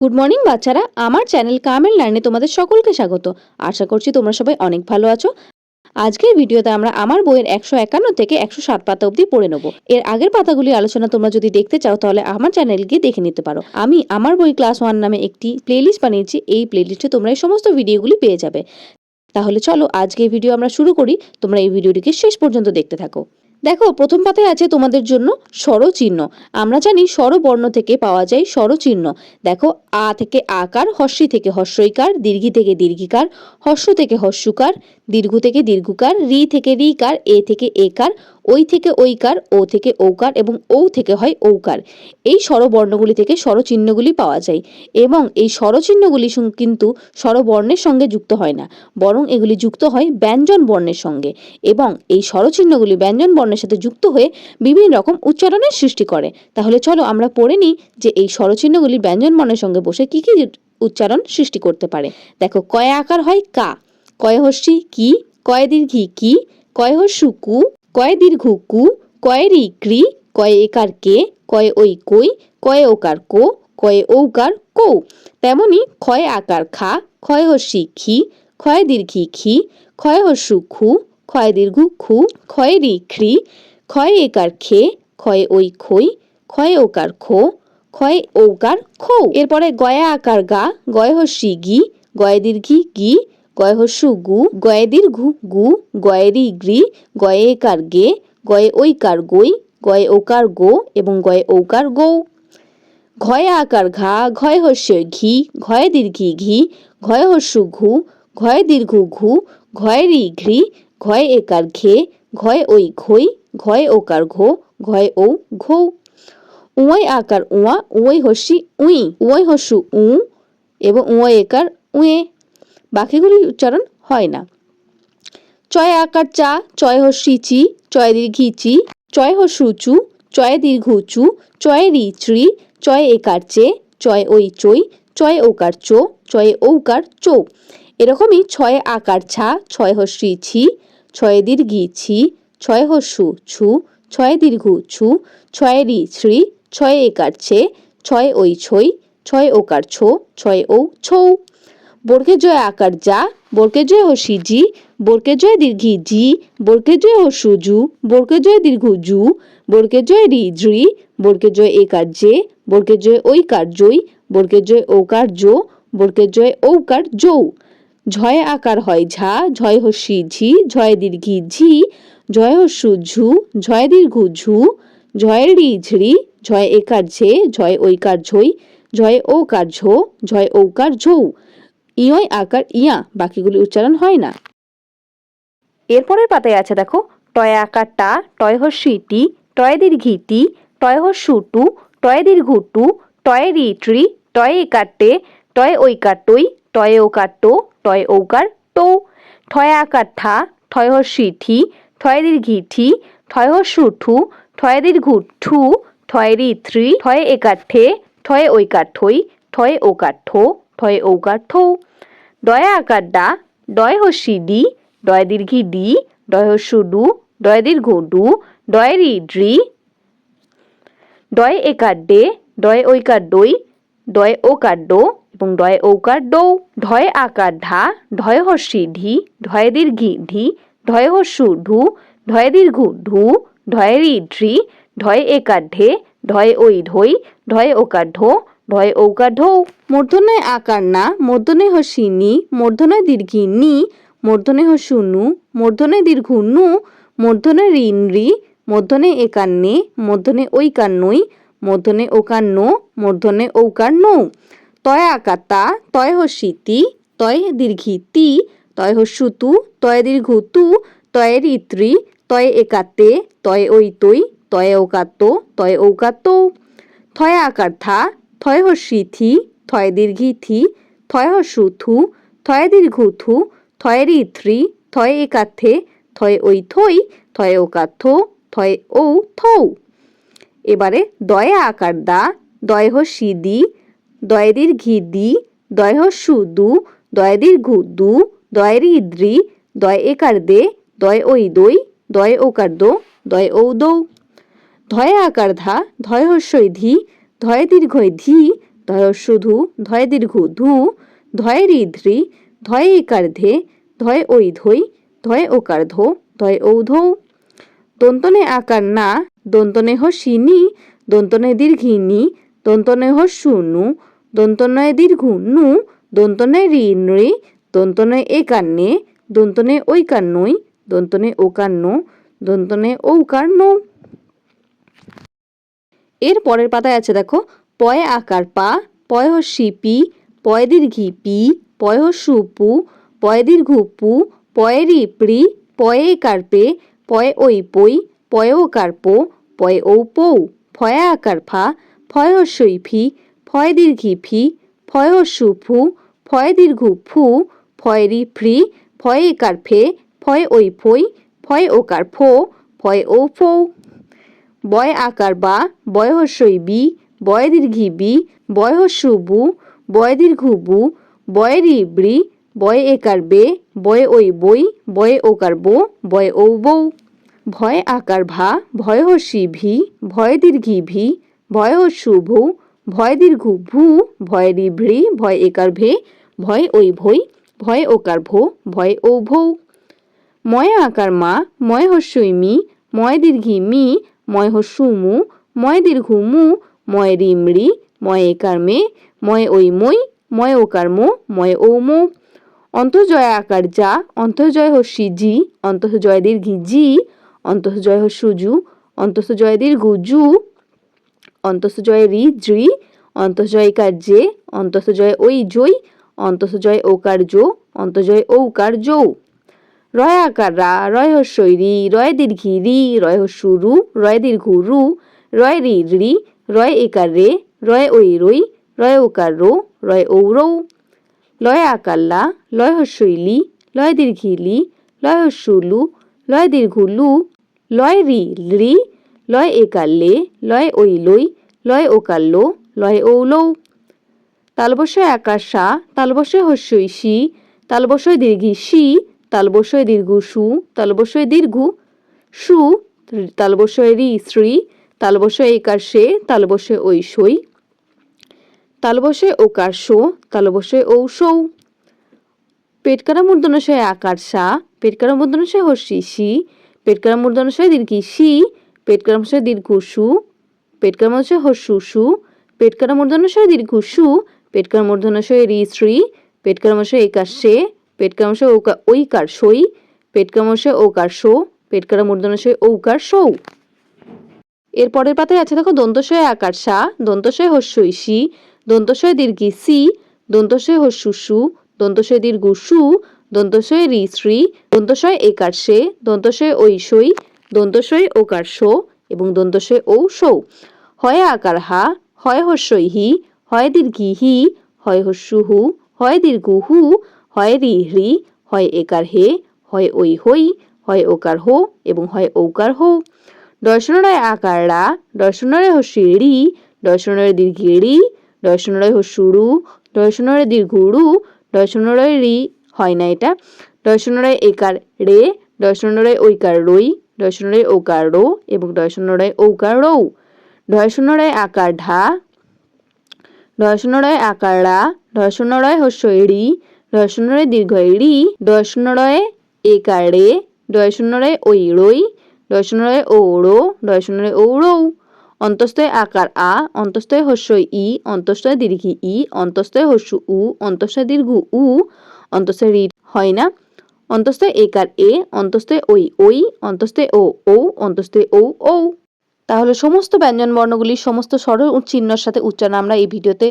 Good morning বাচ্চারা, আমার channel কামেল লার্নে তোমাদের সকলকে স্বাগত। আশা করছি তোমরা সবাই অনেক ভালো আছো। আজকের ভিডিওতে আমরা আমার বইয়ের 151 থেকে 107 পাতা অবধি পড়ে নেব। এর আগের পাতাগুলি আলোচনা তোমরা যদি দেখতে চাও তাহলে আমার চ্যানেল গিয়ে দেখে নিতে পারো। আমি আমার বই ক্লাস 1 নামে একটি প্লেলিস্ট বানিয়েছি। এই প্লেলিস্টে তোমরা এই সমস্ত ভিডিওগুলি পেয়ে যাবে। তাহলে চলো আজকে এই ভিডিও আমরা শুরু করি। তোমরা এই ভিডিওটিকে শেষ পর্যন্ত দেখতে থাকো। দেখো, প্রথম পাতায় আছে তোমাদের জন্য স্বরচিহ্ন। আমরা জানি স্বরবর্ণ থেকে পাওয়া যায় স্বরচিহ্ন। দেখো, আ থেকে আকার, হস্যি থেকে হস্যইকার, দীর্ঘি থেকে দীর্ঘিকার, হস্য থেকে হস্যুকার, দীর্ঘ থেকে দীর্ঘকার, রি থেকে রিকার, এ থেকে একার, ওই থেকে ঐকার, ও থেকে ঔকার এবং ঔ থেকে হয় ঔকার। এই স্বরবর্ণগুলি থেকে স্বরচিহ্নগুলি পাওয়া যায় এবং এই স্বরচিহ্নগুলি কিন্তু স্বরবর্ণের সঙ্গে যুক্ত হয় না, বরং এগুলি যুক্ত হয় ব্যঞ্জন বর্ণের সঙ্গে এবং এই স্বরচিহ্নগুলি ব্যঞ্জন বর্ণের সাথে যুক্ত হয়ে বিভিন্ন রকম উচ্চারণের সৃষ্টি করে। তাহলে চলো আমরা পড়ে নিই যে এই স্বরচিহ্নগুলি ব্যঞ্জন বর্ণের সঙ্গে বসে কি কি উচ্চারণ সৃষ্টি করতে পারে। দেখো, কয় আকার হয় কা, কয় হস্যি কি, কয় দীর্ঘি কি, কয় হস্যু কু, কয় দীর্ঘ কু, কয় রি ক্রি, কয় একার কে, কয় ওই কই, কয় ওকার কো, কয় ঔকার কৌ। তেমনি ক্ষয় আকার খা, ক্ষয় হস্যি খি, ক্ষয় দীর্ঘি খি, ক্ষয় হস্যু খু, ক্ষয় দীর্ঘ খু, ক্ষয় রি খ্রি, ক্ষয় একার খে, ক্ষয় ওই খই, ক্ষয় ওকার খো, ক্ষয় ঔকার খৌ। এরপরে গয়া আকার গা, গয় হস্যি গি, গয় দীর্ঘি গি, গয় হস্যু গু, গয় দীর্ঘ গু, গয় রি গ্রি, গয় একার গে, গয় ঐকার গই, গয় ওকার গো এবং গয় ঔকার গৌ। ঘয় আকার ঘা, ঘয় হস্য ঘি, ঘয় দীর্ঘি ঘি, ঘয় হস্যু ঘু, ঘয় দীর্ঘ ঘু, ঘয় রি ঘ্রি, ঘয় একার ঘে, ঘয় ওই ঘই, ঘয় ওকার ঘো, ঘয় ও ঘৌ। উয় আকার উয়া, উয় হস্যি উই, উয় হস্যু উ এবং উয় একার উয়ে। বাকিগুলি উচ্চারণ হয় না। চয় আকার চা, চয় হস্যি চি, চয় দীর্ঘি চি, চয় হস্যু চু, চয় দীর্ঘ চু, চয় রি চ্রি, চয় একার চে, চয় ওই চই, চয় ওকার চো, চয় ঔকার চৌ। এরকমই ছয় আকার ছা, ছয় হস্যি ছি, ছয় দীর্ঘি ছি, ছয় হস্যু ছু, ছয় দীর্ঘ ছু, ছয় রি ছ্রি, ছয় একার ছে, ছয় ওই ছই, ছয় ওকার ছো, ছয় ও ছৌ। বর্গে জয় আকার যা, বর্গে জয় হস্যি জি, বর্গে জয় দীর্ঘি জি, বর্গে জয় হস্যু জু, বর্গে জয় দীর্ঘ জু, বর্গে জয় রি জ্রি, বর্গে জয় একার জে, বর্গে জয় ঐকার জই, বর্গে জয় ঔকার জো, বর্গে জয় ঔকার জৌ। ঝয় আকার হয় ঝা, ঝয় হস্যি ঝি, ঝয় দীর্ঘি ঝি, ঝয় হস্যু ঝু, ঝয় দীর্ঘ ঝু, ঝয় রি ঝ্রি, ঝয় একার ঝে, ঝয় ঐকার ঝই, ঝয় ঔকার ঝো, ঝয় ঔকার ঝৌ। ইয় আকার ইয়া, বাকিগুলি উচ্চারণ হয় না। এরপরের পাতায় আছে দেখো, টয় আকার টা, টয় হস্যি টি, টয় দীর্ঘি টি, টয় হস্যু টু, টয় দীর্ঘ টু, টয় রি ট্রি, টয় একার টে, টয় ঐকার টই, টয় ওকার টো, টয় ঔকার টো। ঠয় আকার ঠা, ঠয় হস্যি ঠি, ঠয় দীর্ঘি ঠি, ঠয় হস্যু ঠু, ঠয় দীর্ঘ ঠু, ঠয় রি থ্রি, ঠয় একার ঠে, ঠয় ঐকার ঠই, ঠয় ওকার ঠো, ঠয় ঔকার ঠৌ। ডয় আকার ডা, ডয় হস্যি ডি, ডয় দীর্ঘি ডি, ডয় হস্যু ডু, ডয় দীর্ঘ ডু, ডয় রি ড্রি, ডয় একার ডে, ডয় ঐকার ডই, ডয় ওকার ডো এবং ডয় ঔকার ডৌ। ঢয় আকার ঢা, ঢয় হস্যি ঢি, ঢয় দীর্ঘি ঢি, ঢয় হস্যু ঢু, ঢয় দীর্ঘ ঢু, ঢয় রি ঢ্রি, ঢয় একার ঢে, ঢয় ওই ঢই, ঢয় ওকার ঢো, ঢয় ঔকার ঢৌ। মূর্ধন্যয় আকার না, মূর্ধন্যয় হস্যি নি, মূর্ধন্যয় দীর্ঘি নি, মূর্ধন্যয় হস্যু নু, মূর্ধন্যয় দীর্ঘ নু, মূর্ধন্যয় রি নৃ, মূর্ধন্যয় একার নে, মূর্ধন্যয় ঐকার নই, মূর্ধন্যয় ওকার নো, মূর্ধন্যয় ঔকার নৌ। তয় আকার তা, তয় হস্যি তি, তয় দীর্ঘি তি, তয় হস্যু তু, তয় দীর্ঘ তু, তয় রি ত্রি, তয় একার তে, তয় ওই তৈ, তয় ওকার তো, তয় ঔকার তৌ। থয় আকার থা, থয় হস্যি থি, থয় দীর্ঘি থি, থয় হস্যু থু, থয় দীর্ঘ থু, থয় রি থ্রি, থয় একার থে, থয় ওই থই, থয় ওকার থো, থয় ঔ থৌ। এবারে দয় আকার দা, দয় হস্যি দি, দয় দীর্ঘি দি, দয় হস্যু দু, দয় দীর্ঘ দু, দয় রি দ্রি, দয় একার দে, দয় ওই দই, দয় ওকার দো, দয় ঔ দৌ। ধয় আকার ধা, ধয় হস্যই ধি, ধয় দীর্ঘই ধি, ধয় শুধু, ধয় দীর্ঘ ধু, ধয় ঋধ্রি, ধয় একার ধে, ধয় ওই ধৈ, ধয় ওকার ধো, ধয় ঔধৌ। দন্তনে আকার না, দন্তনে হস্যি নি, দন্তনে দীর্ঘি নি, দন্তনে হস্যু নু, দন্তনয় দীর্ঘ নু, দন্তনে রি নৃ, দন্তনে একার নে, দন্তনে ঐকার নৈ, দন্তনে ওকার নো, দন্তনে ঔকার নো। এর পরের পাতায় আছে দেখো পয় আকার পা, পয় হস্যি পি, পয় দীর্ঘি পি, পয় হস্যু পু, পয় দীর্ঘ পু, পয় রি প্রি, পয় একার পে, পয় ওই পৈ, পয় ওকার পো, পয় ঔ পৌ। ফয় আকার ফা, ফয় হস্যই ফি, ফয় দীর্ঘি ফি, ফয় হস্যু ফু, ফয় দীর্ঘ ফু, ফয় রি ফ্রি, ফয় একার ফে, ফয় ওই ফৈ, ফয় ওকার ফো, ফয় ঔ ফৌ। বয় আকার বা, বয় হস্যই বি, বয় দীর্ঘি বি, বয় হস্যু বু, বয় দীর্ঘ বু, বয় রি ব্রি, বয় একার বে, বয় ওই বই, বয় ওকার বো, বয় ঔ বৌ। ভয় আকার ভা, ভয় হস্যি ভি, ভয় দীর্ঘি ভি, ভয় হস্যু ভু, ভয় দীর্ঘ ভু, ভয় রি ভ্রি, ভয় একার ভে, ভয় ওই ভৈ, ভয় ওকার ভো, ভয় ঔ ভৌ। ময় আকার মা, ময় হস্যই মি, ময় দীর্ঘি মি, ময় হস্যু মু, ময় দীর্ঘ মু, ময় রি মৃ, ময় একার মে, ময় ওই মই, ময় ওকার মো, ময় ঔ মো। অন্তর্জয় আকার যা, অন্তর্জয় হস্যি জি, অন্তর্জয় দীর্ঘি জি, অন্তর্জয় হস্যু জু, অন্তর্জয় দীর্ঘ জু, অন্তর্জয় রি জ্রি, অন্তর্জয় একার জে, অন্তর্জয় ওই জৈ, অন্তর্জয় ওকার জো, অন্তর্জয় ঔকার যৌ। রয় আকার রা, রয় হস্যই রি, রয় দীর্ঘি রি, রয় হস্যু রু, রয় দীর্ঘ রু, রয় রি রি, রয় একার রে, রয় ওই রৈ, রয় ওকার রো, রয় ঔ রৌ। লয় আকার লা, লয় হস্যই লি, লয় দীর্ঘি লি, লয় হস্যু লু, লয় দীর্ঘ লু, লয় রি রি, লয় একার লে, লয় ওই লই, লয় ওকার লো, লয় ঔ লৌ। তালবস্যয় আকার সা, তালবস্যয় হস্যই সি, তালবস্যয় দীর্ঘি সি, তালবস্যয় দীর্ঘ সু, তালবস্যয় দীর্ঘ সু, তালবস্যয় রি শ্রী, তালবস্যয় একার সে, তালবস্যয় ওই সই, তালবস্যয় ওকার শো, তালবস্যয় ঔ সৌ। পেটকারা মূর্ধন্যশয় আকার সা, পেটকারা মূর্ধন্যশয় হস্যি সি, পেটকারা মূর্ধন্যশয় দীর্ঘি সি, পেটকারা মূর্ধন্যশয় দীর্ঘ সু, পেটকারা মূর্ধন্যশয় হস্যু সু, পেটকারা মূর্ধন্যশয় দীর্ঘ সু, পেটকারা মূর্ধন্যশয় রি শ্রী, পেটকারা মূর্ধন্যশয় একার সে, পেটকারা মূর্ধন্যশয় ঐকার সই, পেটকারা মূর্ধন্যশয় ওকার শো, পেটকারা মূর্ধন্যশয় ঔকার সৌ। এর পরের পাতায় আছে দেখো দন্তস্বয় আকার সা, দন্তস্বয় হস্যই সি, দন্তস্বয় দীর্ঘি সি, দন্তস্বয় হস্যু সু, দন্তস্বয় দীর্ঘ সু, দন্তস্বয় রি শ্রী, দন্তস্বয় একার সে, দন্তস্বয় ওই সই, দন্তস্বয় ওকার শো এবং দন্তস্বয় ঔ সৌ। হয় আকার হা, হয় হস্যই হি, হয় দীর্ঘি হি, হয় হস্যু হু, হয় দীর্ঘ হু, হয় রি হ্রি, হয় একার হে, হয় ওই হই, হয় ওকার হো এবং হয় ঔকার হো। দর্শনরায় আকার রা, দর্শনরায় হস্যি রি, দর্শনরায় দীর্ঘি রি, দর্শনরায় হস্যু রু, দর্শনরায় দীর্ঘ রু, দর্শনরায় রি হয় না এটা, দর্শনরায় একার রে, দর্শনরায় ঐকার রই, দর্শনরায় ওকার রো এবং দর্শনরায় ঔকার রৌ। দর্শনরায় আকার ঢা, দর্শনরায় আকার রা, দর্শনরায় হস্যই রি, দর্শনরায় দীর্ঘই রি, দর্শনরায় একার রে, দর্শনরায় ওই রই, দর্শনরায় ঔ রো, দর্শনরায় ঔ রৌ। অন্তস্থয় আকার আ, অন্তস্থয় হস্যই ই, অন্তস্থয় দীর্ঘি ই, অন্তস্থয় হস্যু উ, অন্তস্থয় দীর্ঘ উ, অন্তস্থয় রি হয় না, অন্তস্থয় একার এ, অন্তস্থয় ওই ওই, অন্তস্থয় ও ঔ, অন্তস্থয় ঔ ঔ। তাহলে সমস্ত ব্যঞ্জন বর্ণগুলির সমস্ত স্বর চিহ্নের সাথে উচ্চারণ আমরা এই ভিডিওতে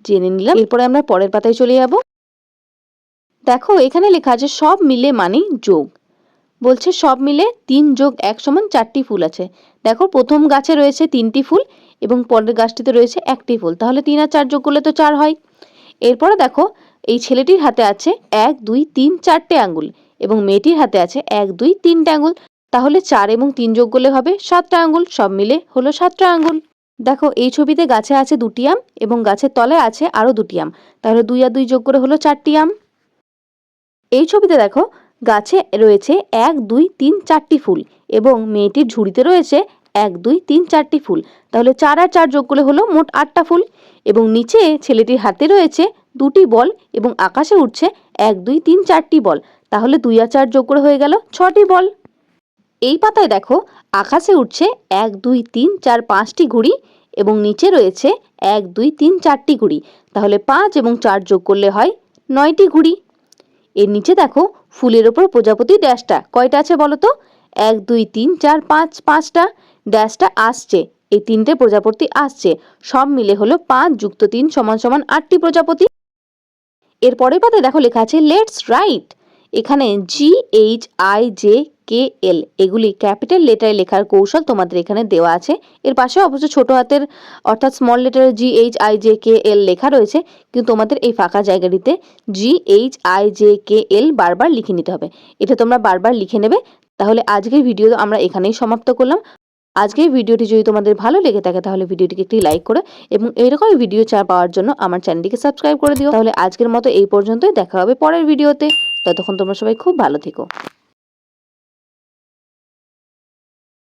জেনে নিলাম। এরপরে আমরা পরের পাতায় চলে যাব। দেখো এখানে লেখা আছে সব মিলে মানে যোগ। বলছে সব মিলে 3 যোগ 1 সমান 4টি ফুল আছে। দেখো প্রথম গাছে রয়েছে 3টি ফুল এবং পরের গাছটিতে রয়েছে 1টি ফুল, তাহলে 3 আর 4 যোগ করলে তো 4 হয়। এরপরে দেখো এই ছেলেটির হাতে আছে 1 2 3 4টে আঙ্গুল এবং মেয়েটির হাতে আছে 1 2 3টে আঙ্গুল, তাহলে 4 এবং 3 যোগ করলে হবে 7টা আঙ্গুল, সব মিলে হলো 7টা আঙ্গুল। দেখো এই ছবিতে গাছে আছে 2টি আম এবং গাছের তলায় আছে আরো 2টি আম, তাহলে 2 আর 2 যোগ করে হলো 4টি আম। এই ছবিতে দেখো গাছে রয়েছে 1 2 3 4টি ফুল এবং মেয়েটির ঝুড়িতে রয়েছে 1 2 3 4টি ফুল, তাহলে 4 আর 4 যোগ করলে হলো মোট 8টা ফুল। এবং নিচে ছেলেটির হাতে রয়েছে 2টি বল এবং আকাশে উঠছে 1 2 3 4টি বল। তাহলে 2 আর 4 যোগ করে হয়ে গেল 6টি বল। এই পাতায় দেখো আকাশে উঠছে 1 2 3 4 5টি ঘুড়ি এবং নিচে রয়েছে 1 2 3 4টি ঘুড়ি। তাহলে 5 এবং 4 যোগ করলে হয় 9টি ঘুড়ি। এর নিচে দেখো ফুলের ওপর প্রজাপতি ড্যাশটা কয়টা আছে বলো তো? 1 2 3 4 5 5টা। ড্যাশটা আসছে, এই 3টে প্রজাপতি আসছে, সব মিলে হলো 5 যুক্ত 3 সমান সমান 8টি প্রজাপতি। এর পরের পাতায় দেখো লেখা আছে লেটস রাইট। এখানে GHIJKL এগুলি ক্যাপিটাল লেটারে লেখার কৌশল তোমাদের এখানে দেওয়া আছে। এর পাশে অবশ্য ছোট হাতের অর্থাৎ স্মল লেটারে GHIJKL লেখা রয়েছে, কিন্তু তোমাদের এই ফাঁকা জায়গাটিতে GHIJKL বারবার লিখে নিতে হবে। এটা তোমরা বারবার লিখে নেবে। তাহলে আজকের ভিডিও আমরা এখানেই সমাপ্ত করলাম। আজকের ভিডিওটি যদি তোমাদের ভালো লেগে থাকে তাহলে ভিডিওটিকে একটি লাইক করে এবং এরকম ভিডিও পাওয়ার জন্য আমার চ্যানেলটিকে সাবস্ক্রাইব করে দিও। তাহলে আজকের মতো এই পর্যন্তই, দেখা হবে পরের ভিডিওতে। ততক্ষণ তোমরা সবাই খুব ভালো থেকো।